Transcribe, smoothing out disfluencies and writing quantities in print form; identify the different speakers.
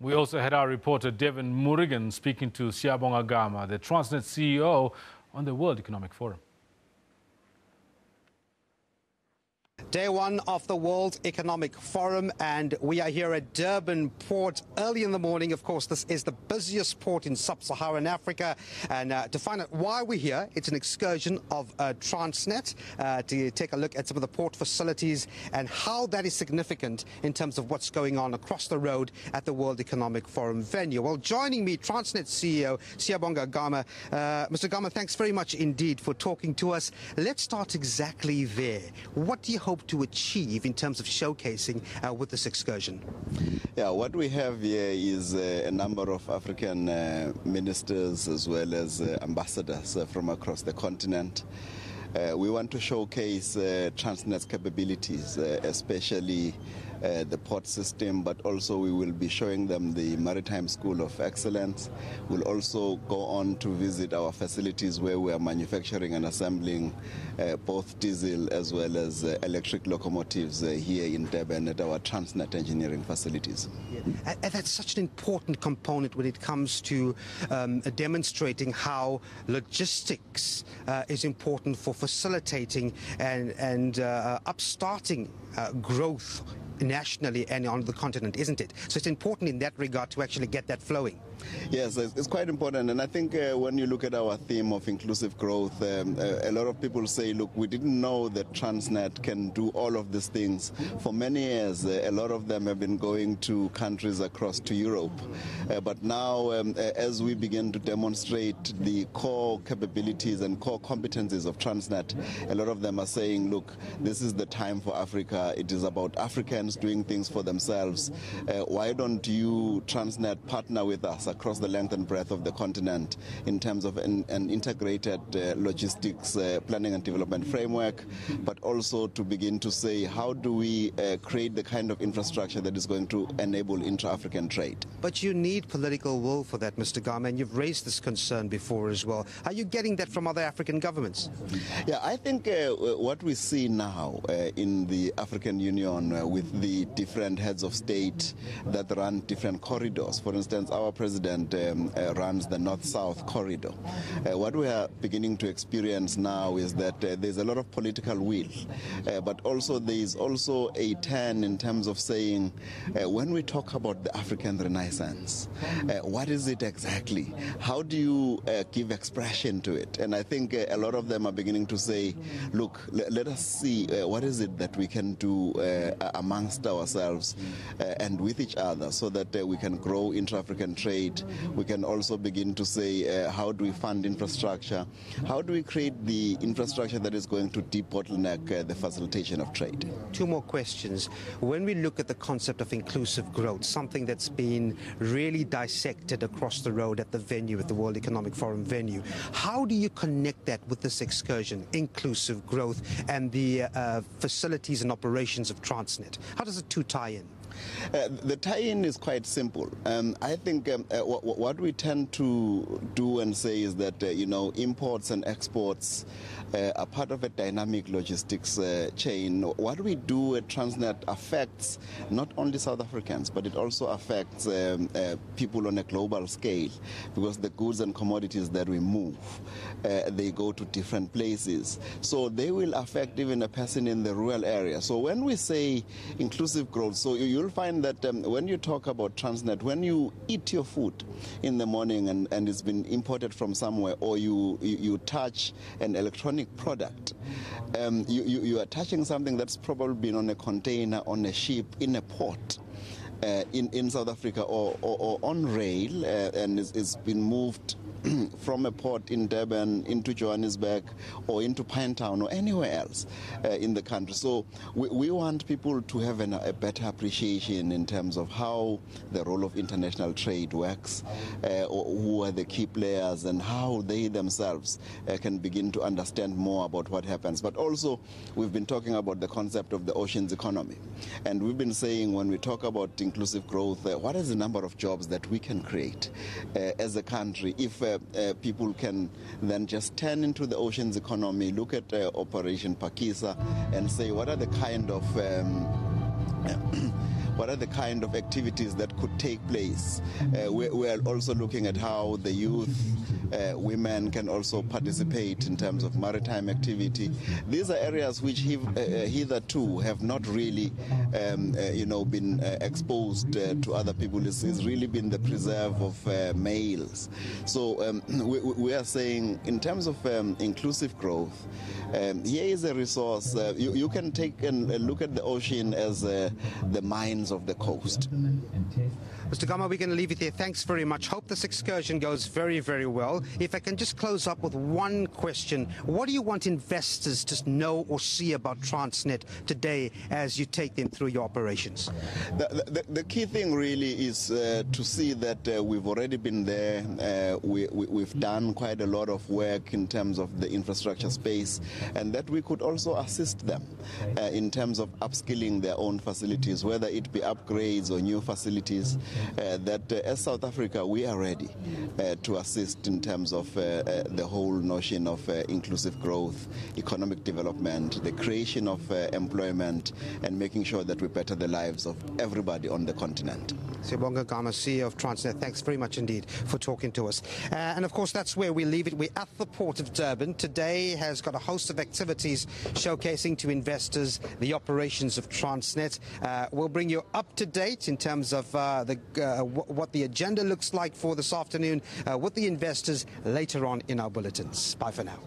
Speaker 1: We also had our reporter Devin Murigan speaking to Siyabonga Gama, the Transnet CEO, on the World Economic Forum.
Speaker 2: Day one of the World Economic Forum, and we are here at Durban Port early in the morning. Of course, this is the busiest port in sub-Saharan Africa, and to find out why we're here, it's an excursion of Transnet to take a look at some of the port facilities and how that is significant in terms of what's going on across the road at the World Economic Forum venue. Well, joining me, Transnet CEO Siyabonga Gama. Mr. Gama, thanks very much indeed for talking to us. Let's start exactly there. What do you hope to achieve in terms of showcasing with this excursion?
Speaker 3: Yeah, what we have here is a number of African ministers as well as ambassadors from across the continent. We want to showcase Transnet's capabilities, especially the port system, but also we will be showing them the Maritime School of Excellence. We'll also go on to visit our facilities where we are manufacturing and assembling both diesel as well as electric locomotives here in Durban at our Transnet engineering facilities.
Speaker 2: Yeah. And that's such an important component when it comes to demonstrating how logistics is important for facilitating and upstarting growth nationally and on the continent, isn't it? So it's important in that regard to actually get that flowing.
Speaker 3: Yes, it's quite important, and I think when you look at our theme of inclusive growth, a lot of people say, look, we didn't know that Transnet can do all of these things. For many years, a lot of them have been going to countries across to Europe, but now as we begin to demonstrate the core capabilities and core competencies of Transnet, a lot of them are saying, look, this is the time for Africa. It is about Africans doing things for themselves. Why don't you, Transnet, partner with us across the length and breadth of the continent in terms of an integrated logistics planning and development framework, but also to begin to say, how do we create the kind of infrastructure that is going to enable intra-African trade?
Speaker 2: But you need political will for that, Mr. Gama, and you've raised this concern before as well. Are you getting that from other African governments?
Speaker 3: Yeah, I think what we see now in the African Union with the different heads of state that run different corridors, for instance, our president runs the North-South corridor. What we are beginning to experience now is that there's a lot of political will, but also there is also a turn in terms of saying, when we talk about the African Renaissance, what is it exactly? How do you give expression to it? And I think a lot of them are beginning to say, look, let us see what is it that we can do amongst ourselves and with each other so that we can grow intra-African trade. We can also begin to say, how do we fund infrastructure? How do we create the infrastructure that is going to debottleneck the facilitation of trade?
Speaker 2: Two more questions. When we look at the concept of inclusive growth, something that's been really dissected across the road at the venue, at the World Economic Forum venue, how do you connect that with this excursion, inclusive growth, and the facilities and operations of Transnet? How does the two tie in?
Speaker 3: The tie-in is quite simple. I think what we tend to do and say is that, imports and exports are part of a dynamic logistics chain. What we do at Transnet affects not only South Africans, but it also affects people on a global scale, because the goods and commodities that we move, they go to different places. So they will affect even a person in the rural area. So when we say inclusive growth, so you'll find that when you talk about Transnet, when you eat your food in the morning and it's been imported from somewhere, or you touch an electronic product, you are touching something that's probably been on a container, on a ship, in a port in South Africa, or on rail, and it's been moved from a port in Durban into Johannesburg or into Pinetown or anywhere else in the country. So we want people to have a better appreciation in terms of how the role of international trade works, who are the key players, and how they themselves can begin to understand more about what happens. But also, we've been talking about the concept of the oceans economy. And we've been saying, when we talk about inclusive growth, what is the number of jobs that we can create as a country if people can then just turn into the oceans economy, look at Operation Pakisa, and say, what are the kind of what are the kind of activities that could take place. We are also looking at how the youth, women can also participate in terms of maritime activity. These are areas which hitherto have not really been exposed to other people. It's really been the preserve of males. So we are saying in terms of inclusive growth, here is a resource. You can take and look at the ocean as the mines of the coast.
Speaker 2: Mr. Gama, we're going to leave it there. Thanks very much. Hope this excursion goes very, very well. If I can just close up with one question. What do you want investors to know or see about Transnet today as you take them through your operations?
Speaker 3: The key thing really is to see that we've already been there. We've done quite a lot of work in terms of the infrastructure space, and that we could also assist them in terms of upskilling their own facilities, whether it be upgrades or new facilities. That as South Africa, we are ready to assist in terms of the whole notion of inclusive growth, economic development, the creation of employment, and making sure that we better the lives of everybody on the continent.
Speaker 2: Siyabonga Gama, CEO of Transnet, thanks very much indeed for talking to us. And of course, that's where we leave it. We're at the Port of Durban. Today has got a host of activities showcasing to investors the operations of Transnet. We'll bring you up to date in terms of what the agenda looks like for this afternoon with the investors later on in our bulletins. Bye for now.